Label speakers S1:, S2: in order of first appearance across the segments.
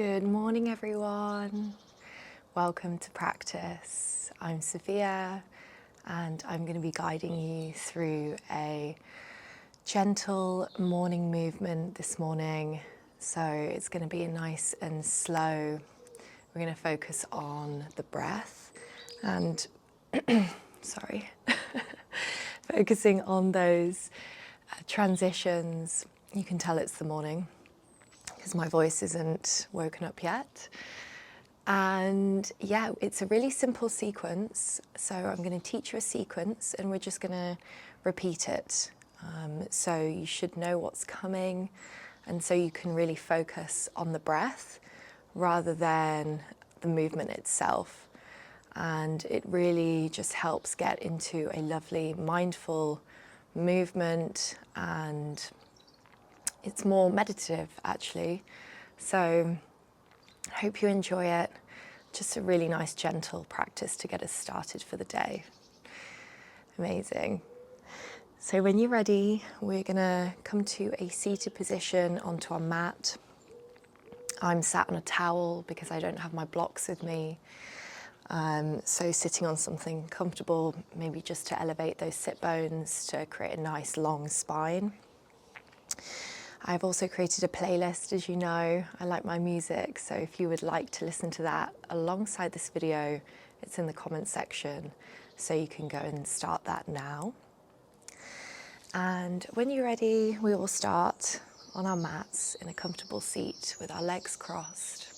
S1: Good morning, everyone. Welcome to practice. I'm Sophia, and I'm going to be guiding you through a gentle morning movement this morning. So it's going to be nice and slow. We're going to focus on the breath and, focusing on those transitions. You can tell it's the morning because my voice isn't woken up yet. And yeah, it's a really simple sequence. So I'm going to teach you a sequence and we're just going to repeat it. So you should know what's coming, and so you can really focus on the breath rather than the movement itself. And it really just helps get into a lovely mindful movement, and it's more meditative actually. So I hope you enjoy it. Just a really nice gentle practice to get us started for the day. Amazing. So when you're ready, we're gonna come to a seated position onto our mat. I'm sat on a towel because I don't have my blocks with me. So sitting on something comfortable, maybe just to elevate those sit bones to create a nice long spine. I've also created a playlist, as you know. I like my music, so if you would like to listen to that alongside this video, it's in the comments section, so you can go and start that now. And when you're ready, we will start on our mats in a comfortable seat with our legs crossed,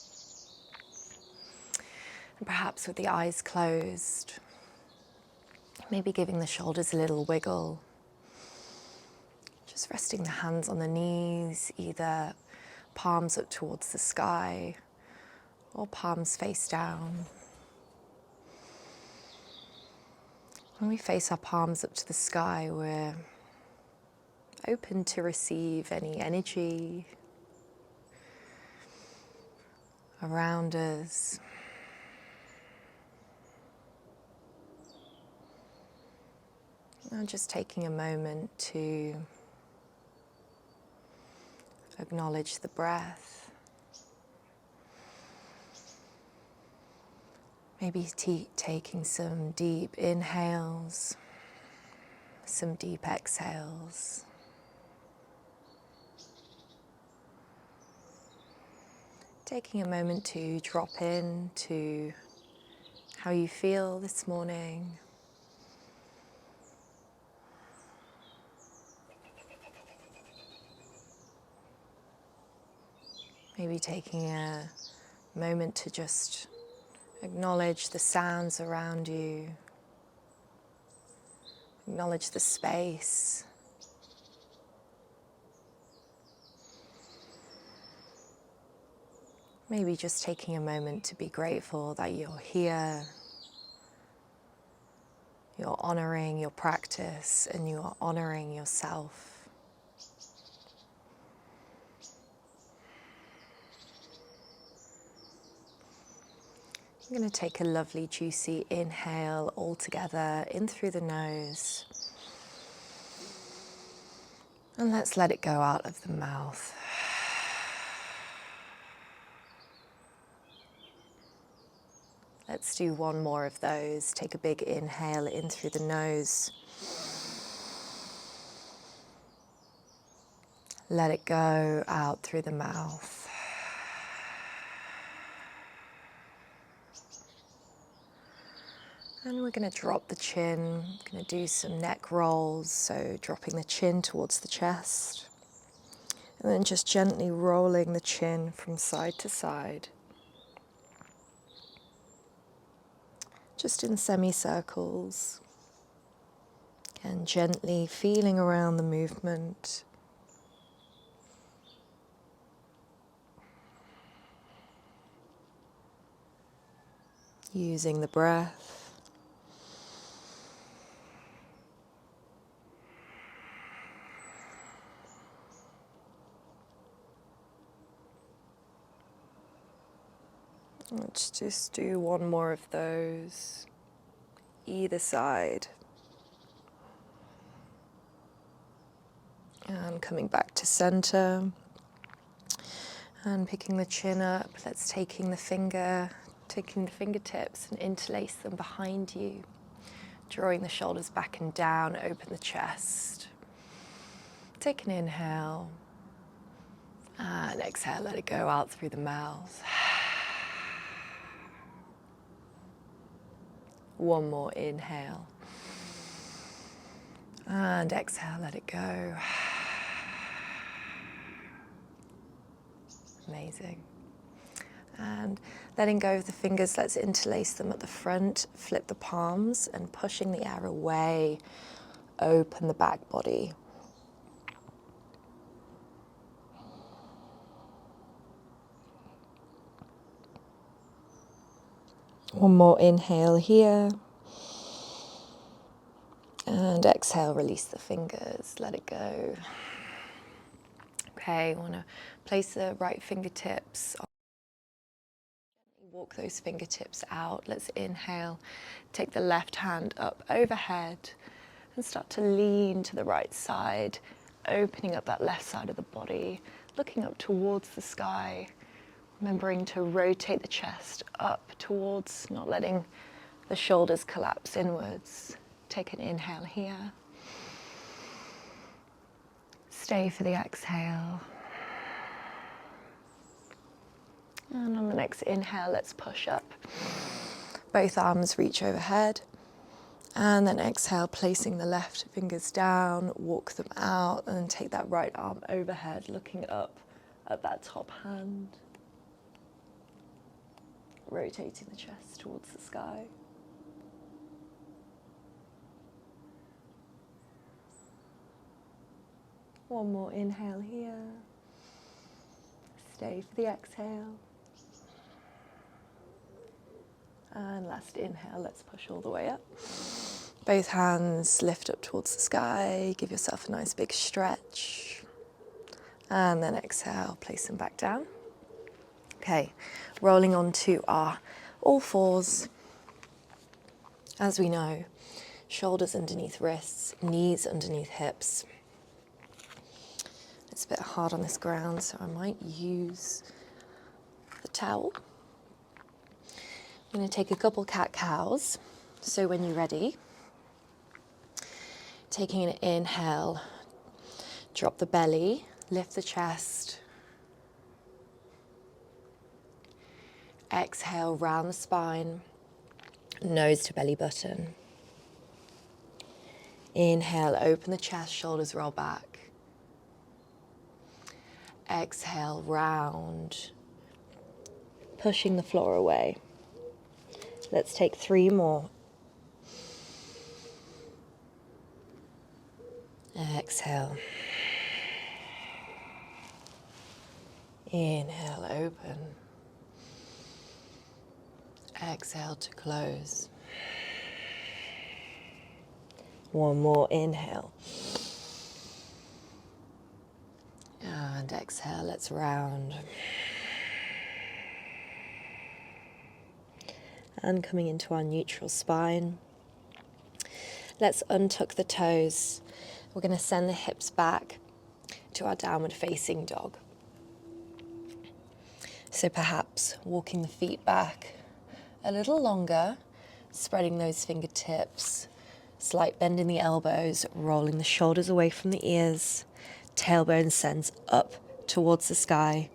S1: and perhaps with the eyes closed, maybe giving the shoulders a little wiggle. Just resting the hands on the knees, either palms up towards the sky or palms face down. When we face our palms up to the sky, we're open to receive any energy around us. And just taking a moment to acknowledge the breath. Maybe taking some deep inhales, some deep exhales. Taking a moment to drop in to how you feel this morning. Maybe taking a moment to just acknowledge the sounds around you, acknowledge the space. Maybe just taking a moment to be grateful that you're here, you're honoring your practice and you are honoring yourself. I'm going to take a lovely juicy inhale all together in through the nose. And let's let it go out of the mouth. Let's do one more of those. Take a big inhale in through the nose. Let it go out through the mouth. And we're going to drop the chin. We're going to do some neck rolls, so dropping the chin towards the chest. And then just gently rolling the chin from side to side. Just in semicircles. And gently feeling around the movement. Using the breath. Let's just do one more of those, either side. And coming back to center. And picking the chin up, let's taking the fingertips and interlace them behind you. Drawing the shoulders back and down, open the chest. Take an inhale. And exhale, let it go out through the mouth. One more inhale. And exhale, let it go. Amazing. And letting go of the fingers, let's interlace them at the front, flip the palms, and pushing the air away, open the back body. One more inhale here. And exhale, release the fingers, let it go. Okay, I want to place the right fingertips on. Walk those fingertips out. Let's inhale. Take the left hand up overhead and start to lean to the right side, opening up that left side of the body, looking up towards the sky, remembering to rotate the chest up towards, not letting the shoulders collapse inwards. Take an inhale here. Stay for the exhale. And on the next inhale, let's push up. Both arms reach overhead. And then exhale, placing the left fingers down, walk them out, and then take that right arm overhead, looking up at that top hand. Rotating the chest towards the sky. One more inhale here. Stay for the exhale. And last inhale, let's push all the way up. Both hands lift up towards the sky. Give yourself a nice big stretch. And then exhale, place them back down. Okay, rolling onto our all fours. As we know, shoulders underneath wrists, knees underneath hips. It's a bit hard on this ground, so I might use the towel. I'm going to take a couple cat-cows. So when you're ready, taking an inhale, drop the belly, lift the chest. Exhale, round the spine, nose to belly button. Inhale, open the chest, shoulders roll back. Exhale, round, pushing the floor away. Let's take 3 more. Exhale. Inhale, open. Exhale to close. One more inhale. And exhale, let's round. And coming into our neutral spine. Let's untuck the toes. We're going to send the hips back to our downward facing dog. So perhaps walking the feet back a little longer, spreading those fingertips, slight bend in the elbows, rolling the shoulders away from the ears, tailbone sends up towards the sky.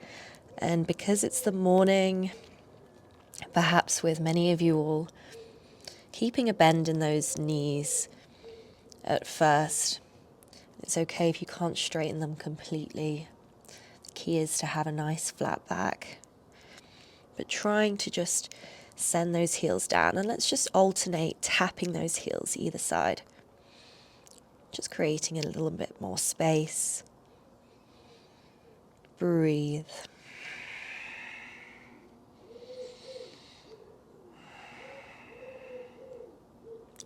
S1: And because it's the morning, perhaps with many of you all, keeping a bend in those knees at first. It's okay if you can't straighten them completely. The key is to have a nice flat back. But trying to just send those heels down, and let's just alternate tapping those heels either side. Just creating a little bit more space. Breathe.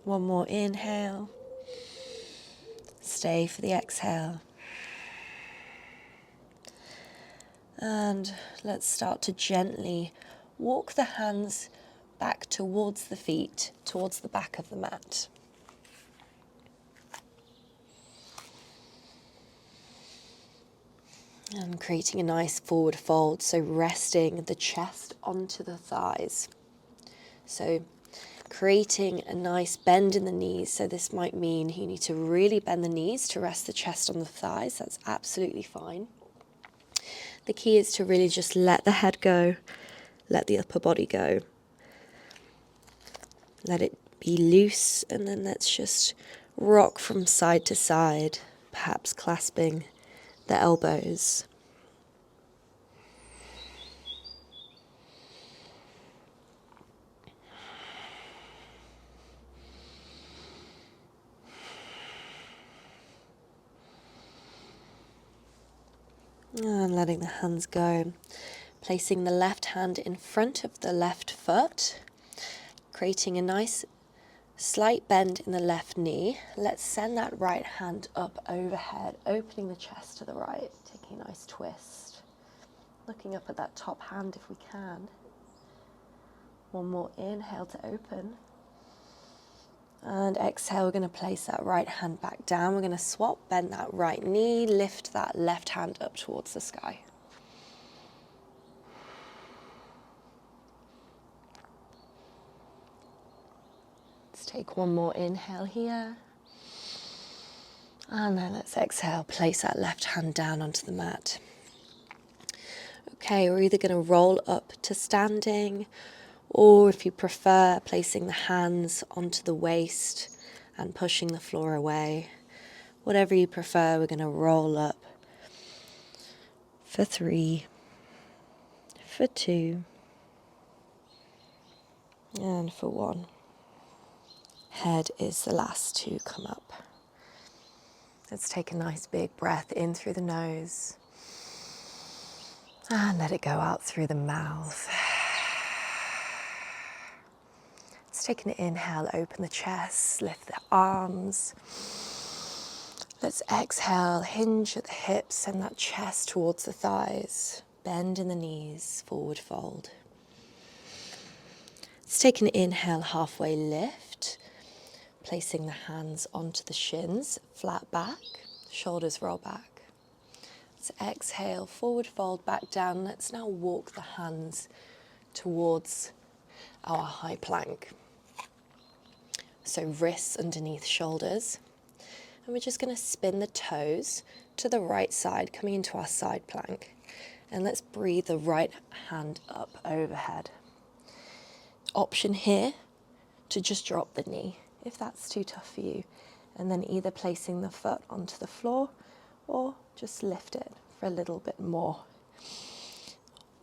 S1: One more inhale. Stay for the exhale. And let's start to gently walk the hands back towards the feet, towards the back of the mat.
S2: And creating a nice forward fold, so resting the chest onto the thighs. So creating a nice bend in the knees. So this might mean you need to really bend the knees to rest the chest on the thighs. That's absolutely fine. The key is to really just let the head go, let the upper body go. Let it be loose, and then let's just rock from side to side, perhaps clasping the elbows. And letting the hands go. Placing the left hand in front of the left foot, creating a nice slight bend in the left knee. Let's send that right hand up overhead, opening the chest to the right, taking a nice twist. Looking up at that top hand if we can. One more inhale to open. And exhale, we're going to place that right hand back down. We're going to swap, bend that right knee, lift that left hand up towards the sky. Let's take one more inhale here. And then let's exhale, place that left hand down onto the mat. Okay, we're either going to roll up to standing, or if you prefer, placing the hands onto the waist and pushing the floor away. Whatever you prefer, we're going to roll up for 3, for 2, and for 1. Head is the last to come up. Let's take a nice big breath in through the nose and let it go out through the mouth. Let's take an inhale, open the chest, lift the arms. Let's exhale, hinge at the hips, send that chest towards the thighs. Bend in the knees, forward fold. Let's take an inhale, halfway lift. Placing the hands onto the shins, flat back, shoulders roll back. Let's exhale, forward fold back down. Let's now walk the hands towards our high plank. So wrists underneath shoulders. And we're just going to spin the toes to the right side, coming into our side plank. And let's breathe the right hand up overhead. Option here to just drop the knee, if that's too tough for you. And then either placing the foot onto the floor or just lift it for a little bit more.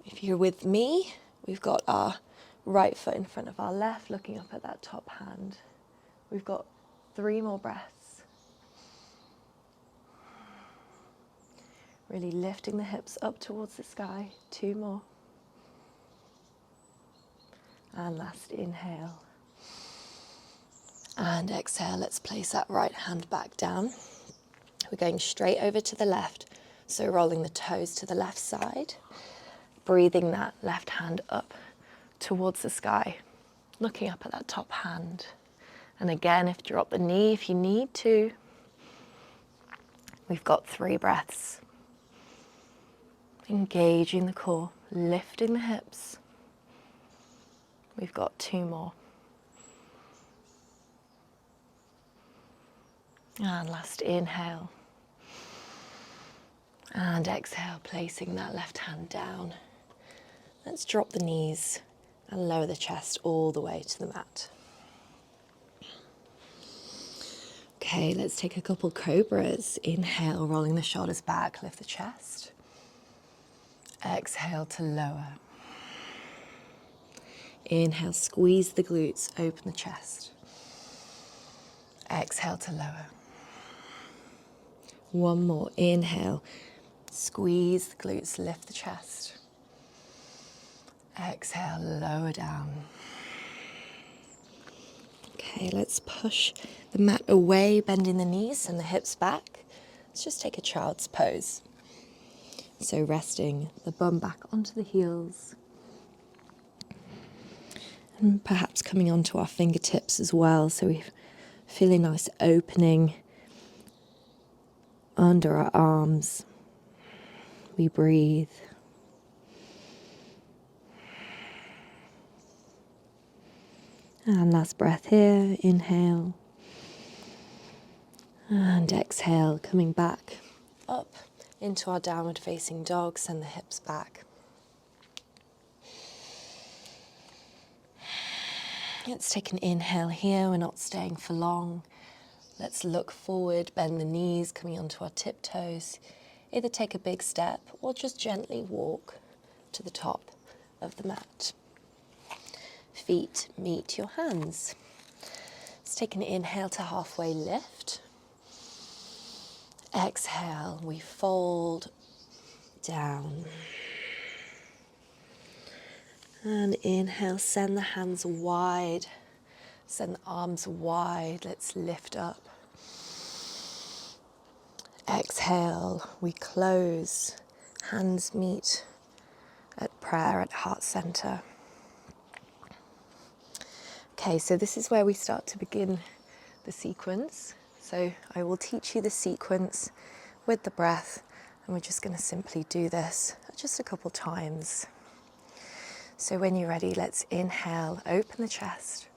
S2: If you're with me, we've got our right foot in front of our left, looking up at that top hand. We've got 3 more breaths. Really lifting the hips up towards the sky. 2 more. And last inhale. And exhale, let's place that right hand back down. We're going straight over to the left, so rolling the toes to the left side. Breathing that left hand up towards the sky, looking up at that top hand. And again, if you drop the knee if you need to. We've got 3 breaths. Engaging the core, lifting the hips. We've got 2 more. And last inhale. And exhale, placing that left hand down. Let's drop the knees and lower the chest all the way to the mat. Okay, let's take a couple cobras. Inhale, rolling the shoulders back, lift the chest. Exhale to lower. Inhale, squeeze the glutes, open the chest. Exhale to lower. One more, inhale, squeeze the glutes, lift the chest. Exhale, lower down. Okay, let's push the mat away, bending the knees and the hips back. Let's just take a child's pose. So resting the bum back onto the heels. And perhaps coming onto our fingertips as well. So we feel a nice opening under our arms. we breathe. And last breath here, inhale. And exhale, coming back up into our downward facing dog, send the hips back. Let's take an inhale here, we're not staying for long. Let's look forward, bend the knees, coming onto our tiptoes. Either take a big step or just gently walk to the top of the mat. Feet meet your hands. Let's take an inhale to halfway lift. Exhale, we fold down. And inhale, send the hands wide, send the arms wide. Let's lift up. Exhale, we close, hands meet at prayer at heart center. Okay, so this is where we start to begin the sequence. So I will teach you the sequence with the breath, and we're just going to simply do this just a couple times. So when you're ready, let's inhale, open the chest.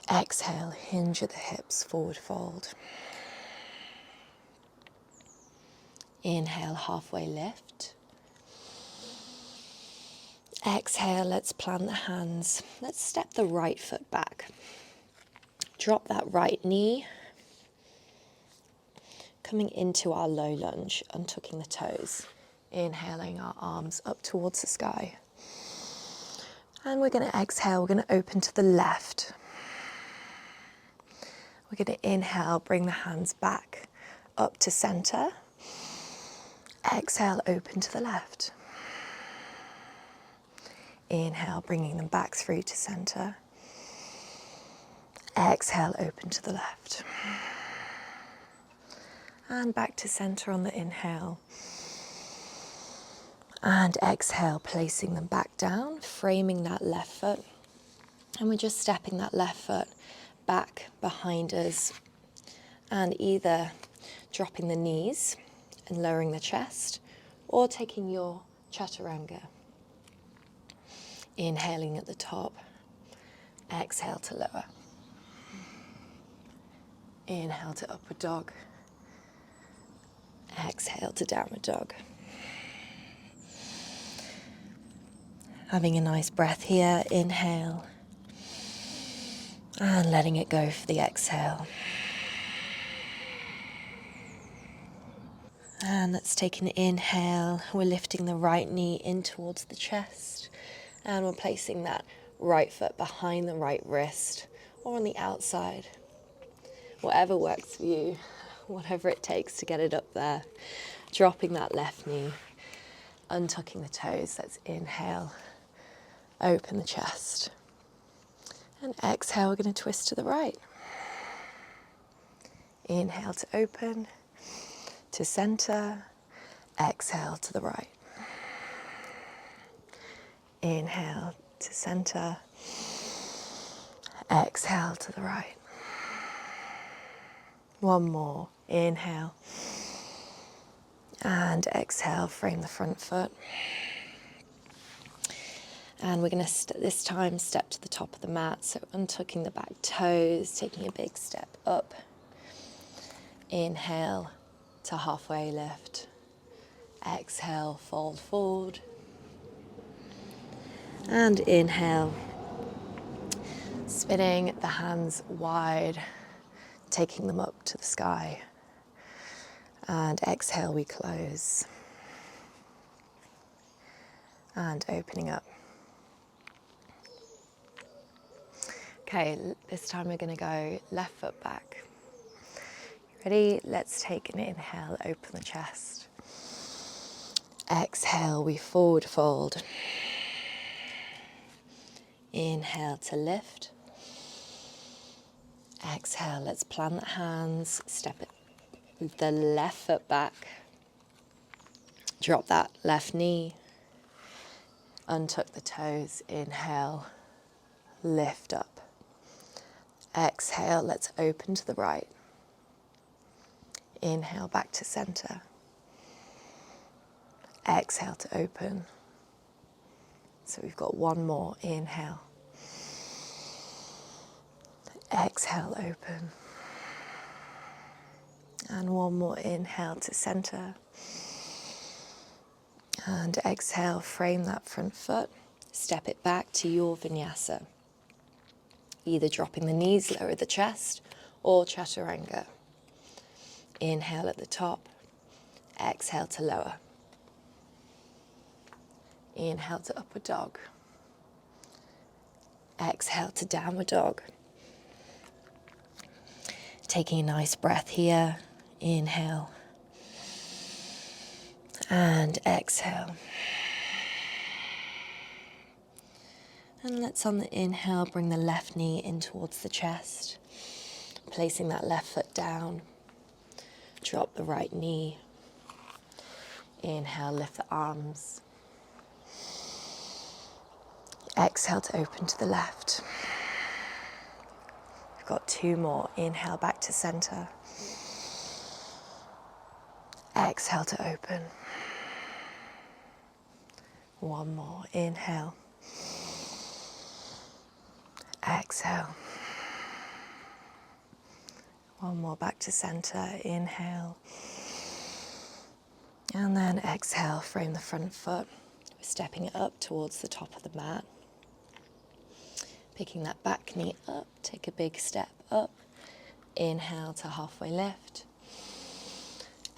S2: Exhale, hinge at the hips, forward fold. Inhale, halfway lift. Exhale, let's plant the hands. Let's step the right foot back. Drop that right knee. Coming into our low lunge, untucking the toes. Inhaling our arms up towards the sky. And we're going to exhale, we're going to open to the left. We're going to inhale, bring the hands back up to center. Exhale, open to the left. Inhale, bringing them back through to center. Exhale, open to the left. And back to center on the inhale. And exhale, placing them back down, framing that left foot. And we're just stepping that left foot back behind us and either dropping the knees and lowering the chest or taking your chaturanga. Inhaling at the top, exhale to lower. Inhale to upward dog, exhale to downward dog. Having a nice breath here, inhale, and letting it go for the exhale. And let's take an inhale. We're lifting the right knee in towards the chest, and we're placing that right foot behind the right wrist or on the outside. Whatever works for you, whatever it takes to get it up there. Dropping that left knee, untucking the toes. Let's inhale, open the chest. And exhale, we're going to twist to the right. Inhale to open, to center, exhale to the right. Inhale to center, exhale to the right. One more, inhale, and exhale, frame the front foot. And we're going to, this time, step to the top of the mat, so untucking the back toes, taking a big step up. Inhale to halfway lift. Exhale, fold forward. And inhale, spinning the hands wide, taking them up to the sky. And exhale, we close. And opening up. Okay, this time we're going to go left foot back. Ready? Let's take an inhale, open the chest. Exhale, we forward fold. Inhale to lift. Exhale, let's plant the hands, step it with the left foot back. Drop that left knee. Untuck the toes. Inhale, lift up. Exhale, let's open to the right. Inhale, back to center.
S1: Exhale to open. So we've got one more. Inhale. Exhale, open. And one more. Inhale to center. And exhale, frame that front foot. Step it back to your vinyasa. Either dropping the knees, lower the chest, or chaturanga. Inhale at the top. Exhale to lower. Inhale to upward dog. Exhale to downward dog. Taking a nice breath here. Inhale. And exhale. And let's, on the inhale, bring the left knee in towards the chest. Placing that left foot down. Drop the right knee. Inhale, lift the arms. Exhale to open to the left. We've got two more. Inhale back to center. Exhale to open. One more. Inhale. Exhale. One more back to center. Inhale. And then exhale, frame the front foot. We're stepping it up towards the top of the mat. Picking that back knee up, take a big step up. Inhale to halfway lift.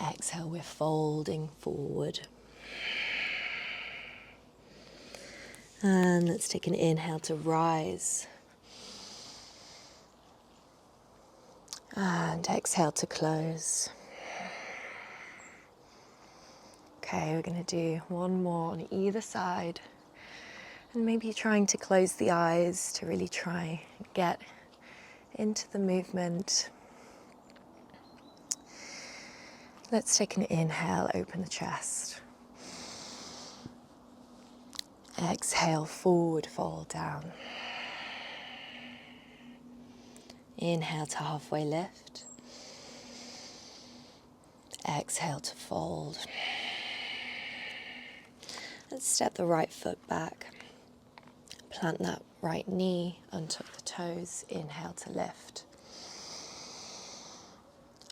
S1: Exhale, we're folding forward. And let's take an inhale to rise. And exhale to close. Okay, we're going to do one more on either side. And maybe trying to close the eyes to really try and get into the movement. Let's take an inhale, open the chest. Exhale, forward fold down. Inhale to halfway lift. Exhale to fold. Let's step the right foot back. Plant that right knee, untuck the toes. Inhale to lift.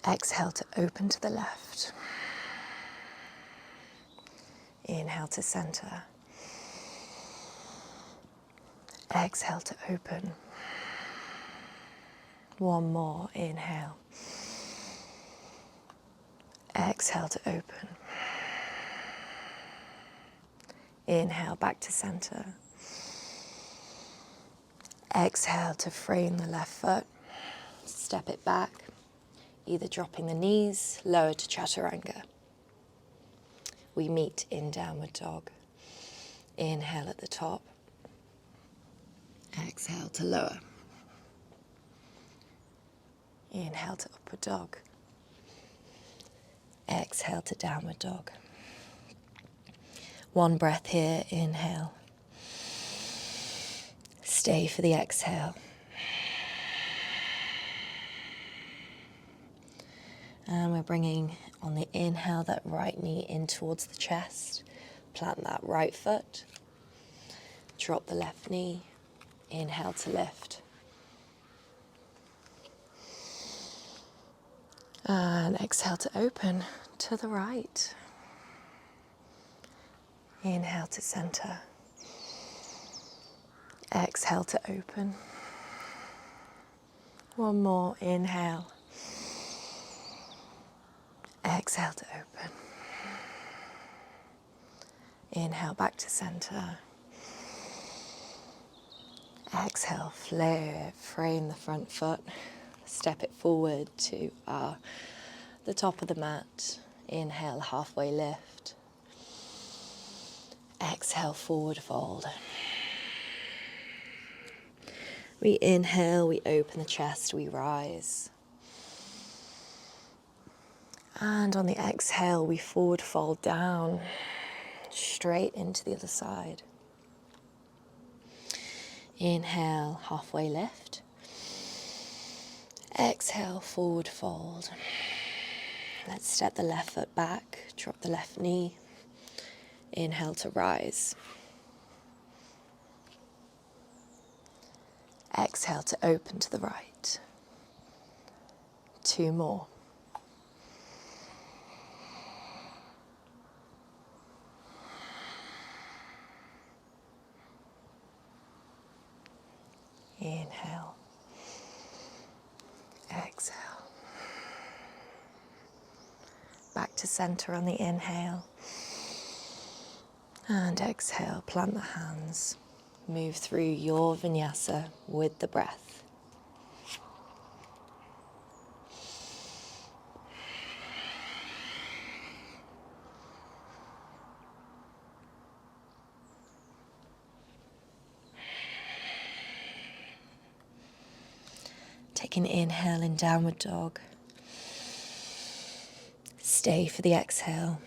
S1: Exhale to open to the left. Inhale to center. Exhale to open. One more. Inhale. Exhale to open. Inhale back to center. Exhale to frame the left foot. Step it back, either dropping the knees, lower to chaturanga. We meet in downward dog. Inhale at the top. Exhale to lower. Inhale to upward dog. Exhale to downward dog. One breath here, inhale. Stay for the exhale. And we're bringing on the inhale that right knee in towards the chest. Plant that right foot. Drop the left knee. Inhale to lift. And exhale to open to the right. Inhale to center. Exhale to open. One more. Inhale. Exhale to open. Inhale back to center. Exhale, frame the front foot. Step it forward to the top of the mat. Inhale, halfway lift. Exhale, forward fold. We inhale, we open the chest, we rise. And on the exhale, we forward fold down, straight into the other side. Inhale, halfway lift. Exhale, forward fold. Let's step the left foot back, drop the left knee.
S2: Inhale to rise. Exhale to open to the right. 2 more. Inhale. Exhale. Back to center on the inhale. And exhale, plant the hands. Move through your vinyasa with the breath. Take an inhale in downward dog. Stay for the exhale.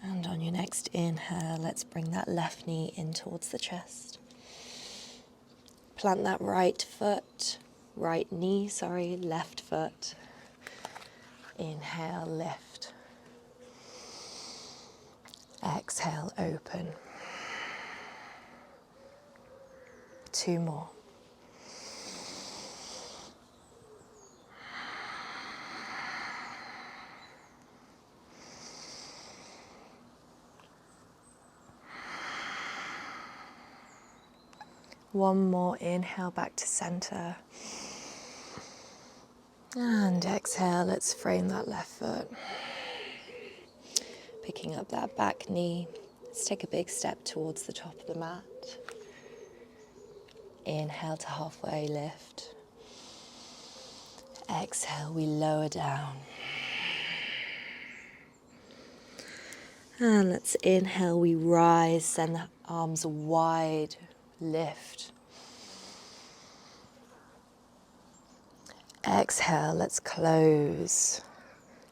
S2: And on your next inhale, let's bring that left knee in towards the chest. Plant that right knee, left foot. Inhale, lift. Exhale, open. 2 more. One more inhale back to center. And exhale, let's frame that left foot. Picking up that back knee. Let's take a big step towards the top of the mat. Inhale to halfway lift. Exhale, we lower down. And let's inhale, we rise, send the arms wide, lift. Exhale, let's close.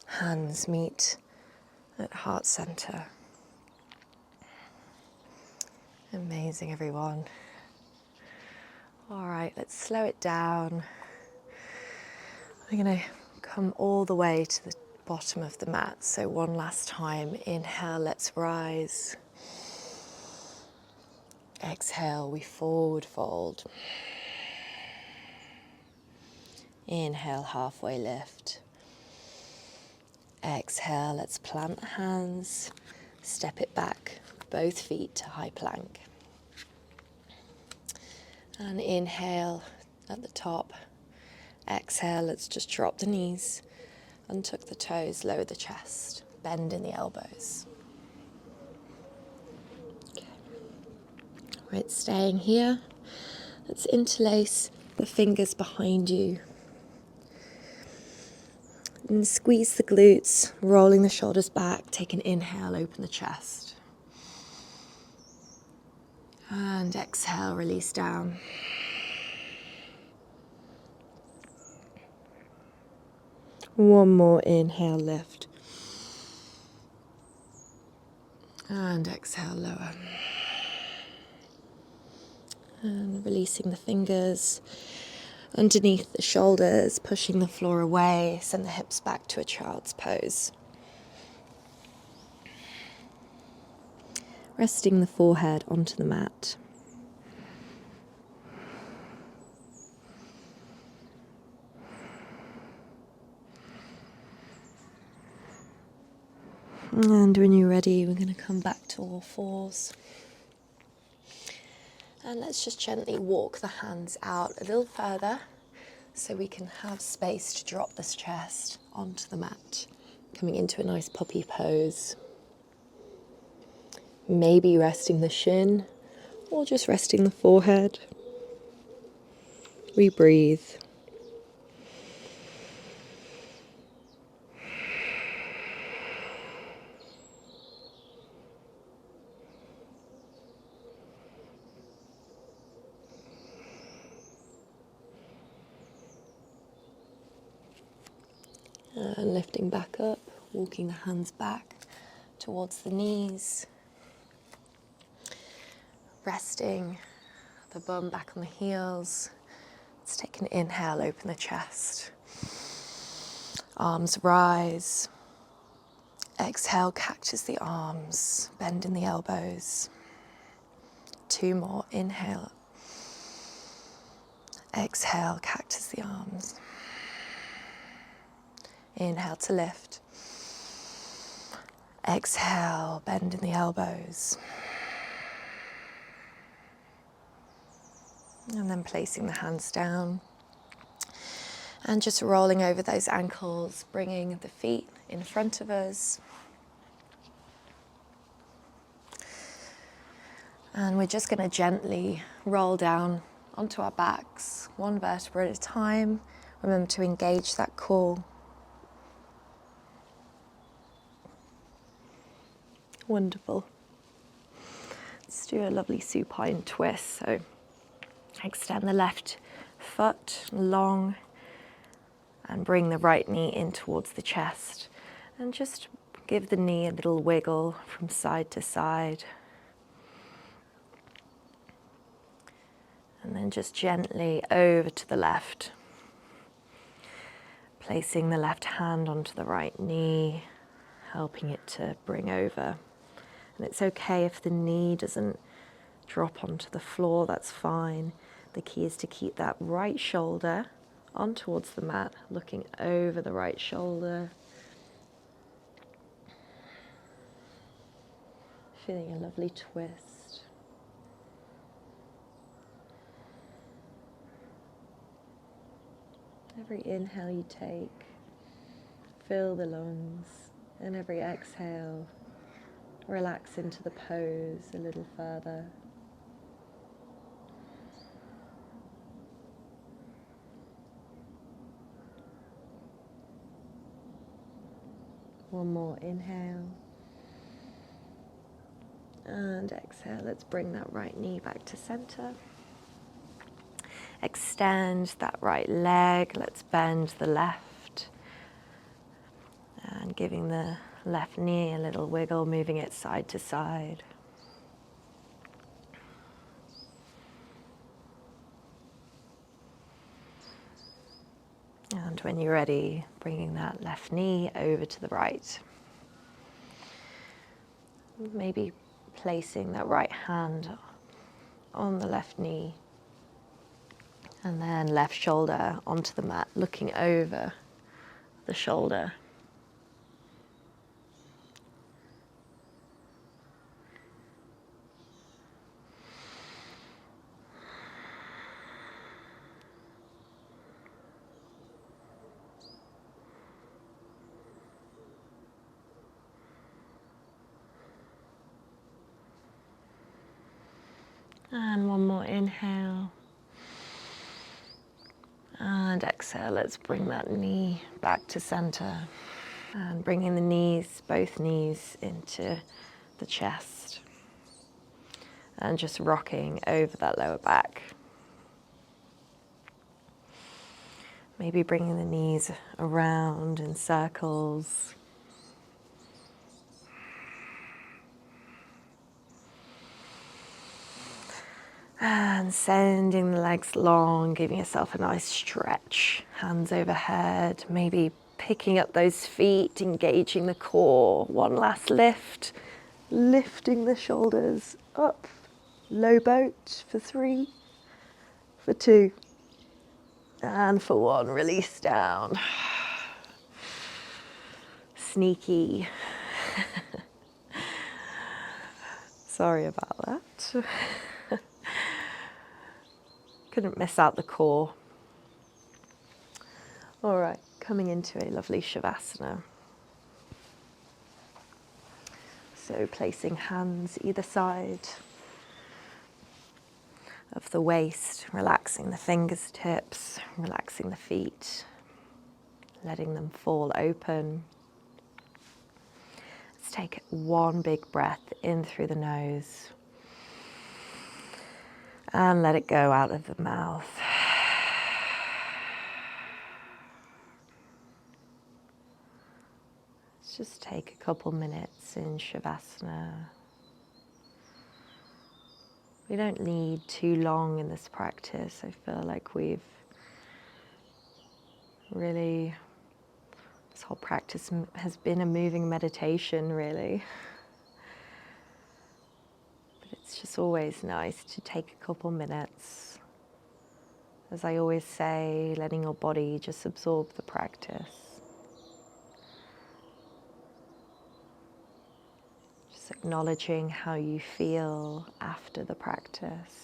S2: Hands meet at heart center. Amazing, everyone. All right, let's slow it down. We're going to come all the way to the bottom of the mat. So one last time, inhale, let's rise. Exhale, we forward fold. Inhale, halfway lift. Exhale, let's plant the hands, step it back, both feet to high plank. And inhale at the top. Exhale, let's just drop the knees, untuck the toes, lower the chest, bend in the elbows. Okay. Right, staying here. Let's interlace the fingers behind you. And squeeze the glutes, rolling the shoulders back. Take an inhale, open the chest. And exhale, release down. One more inhale, lift. And exhale, lower. And releasing the fingers underneath the shoulders, pushing the floor away, send the hips back to a child's pose. Resting the forehead onto the mat. And when you're ready, we're going to come back to all fours. And let's just gently walk the hands out a little further so we can have space to drop this chest onto the mat, coming into a nice puppy pose. Maybe resting the shin or just resting the forehead. We breathe. And lifting back up, walking the hands back towards the knees. Resting the bum back on the heels. Let's take an inhale, open the chest. Arms rise.
S1: Exhale, cactus the arms, bend in the elbows. 2 more, inhale. Exhale, cactus the arms. Inhale to lift. Exhale, bend in the elbows. And then placing the hands down. And just rolling over those ankles, bringing the feet in front of us. And we're just going to gently roll down onto our backs, 1 vertebra at a time. Remember to engage that core. Wonderful. Let's do a lovely supine twist. So extend the left foot long and bring the right knee in towards the chest. And just give the knee a little wiggle from side to side. And then just gently over to the left. Placing the left hand onto the right knee, helping it to bring over. And it's okay if the knee doesn't drop onto the floor, that's fine. The key is to keep that right shoulder on towards the mat, looking over the right shoulder. Feeling a lovely twist. Every inhale you take, fill the lungs, and every exhale, relax into the pose a little further. One more inhale. And exhale, let's bring that right knee back to center. Extend that right leg, let's bend the left. And giving the left knee a little wiggle, moving it side to side. And when you're ready, bringing that left knee over to the right. Maybe placing that right hand on the left knee. And then left shoulder onto the mat, looking over the shoulder. And one more inhale. And exhale, let's bring that knee back to center. And bringing the knees, both knees into the chest. And just rocking over that lower back. Maybe bringing the knees around in circles. And sending the legs long, giving yourself a nice stretch. Hands overhead, maybe picking up those feet, engaging the core. One last lift, lifting the shoulders up. Low boat for 3, for 2, and for 1, release down. Sneaky. Sorry about that. Couldn't miss out the core. All right, coming into a lovely Shavasana. So placing hands either side of the waist, relaxing the fingertips, relaxing the feet, letting them fall open. Let's take 1 big breath in through the nose and let it go out of the mouth. Let's just take a couple minutes in Shavasana. We don't need too long in this practice. I feel like we've really
S2: This whole practice has been a moving meditation, really. But it's just always nice to take a couple minutes. As I always say, letting your body just absorb the practice. Just acknowledging how you feel after the practice.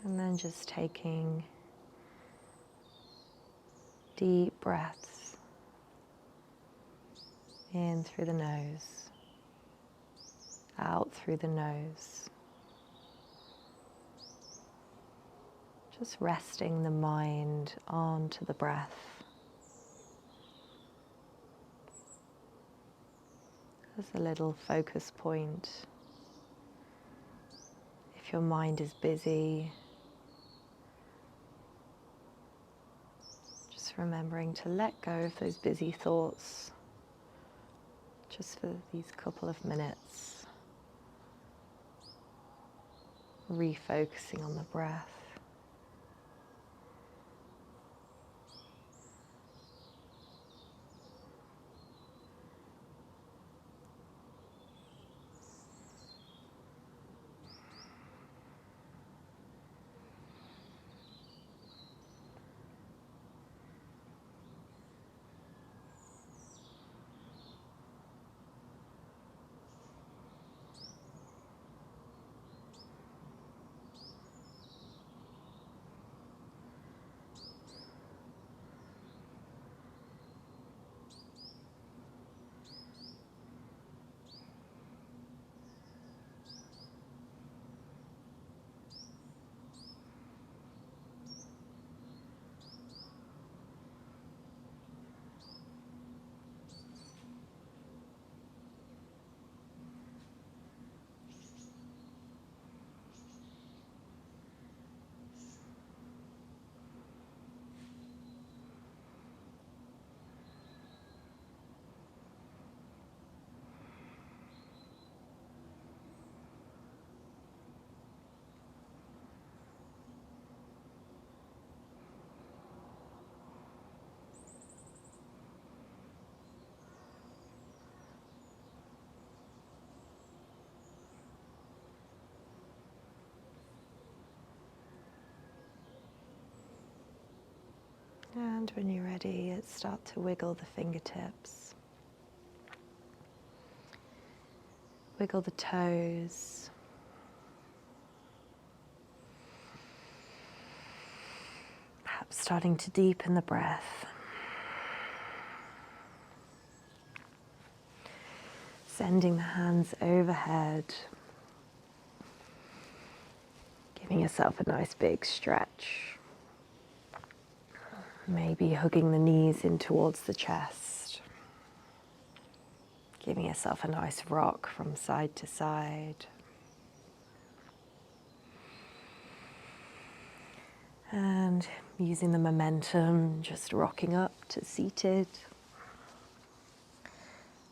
S2: And then just taking deep breaths in through the nose, out through the nose. Just resting the mind onto the breath. As a little focus point. If your mind is busy, remembering to let go of those busy thoughts just for these couple of minutes, refocusing on the breath. And when you're ready, start to wiggle the fingertips. Wiggle the toes. Perhaps starting to deepen the breath. Sending the hands overhead. Giving yourself a nice big stretch. Maybe hugging the knees in towards the chest. Giving yourself a nice rock from side to side. And using the momentum, just rocking up to seated.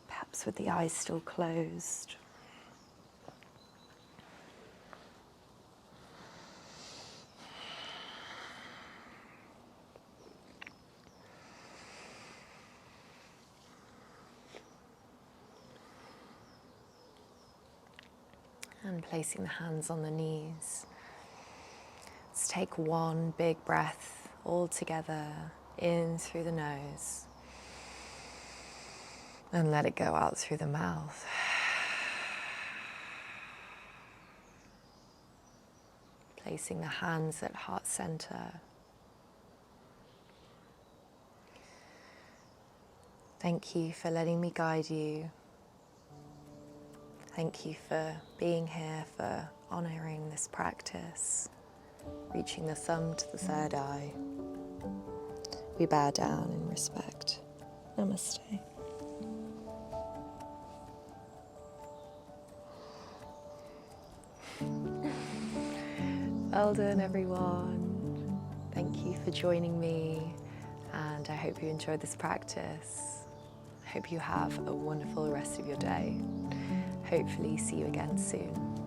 S2: Perhaps with the eyes still closed. And placing the hands on the knees. Let's take one big breath all together in through the nose. And let it go out through the mouth. Placing the hands at heart center. Thank you for letting me guide you. Thank you for being here, for honoring this practice, reaching the thumb to the third eye. We bow down in respect. Namaste. Well done, everyone. Thank you for joining me, and I hope you enjoyed this practice. I
S1: hope you have a wonderful rest of your day. Hopefully see you again soon.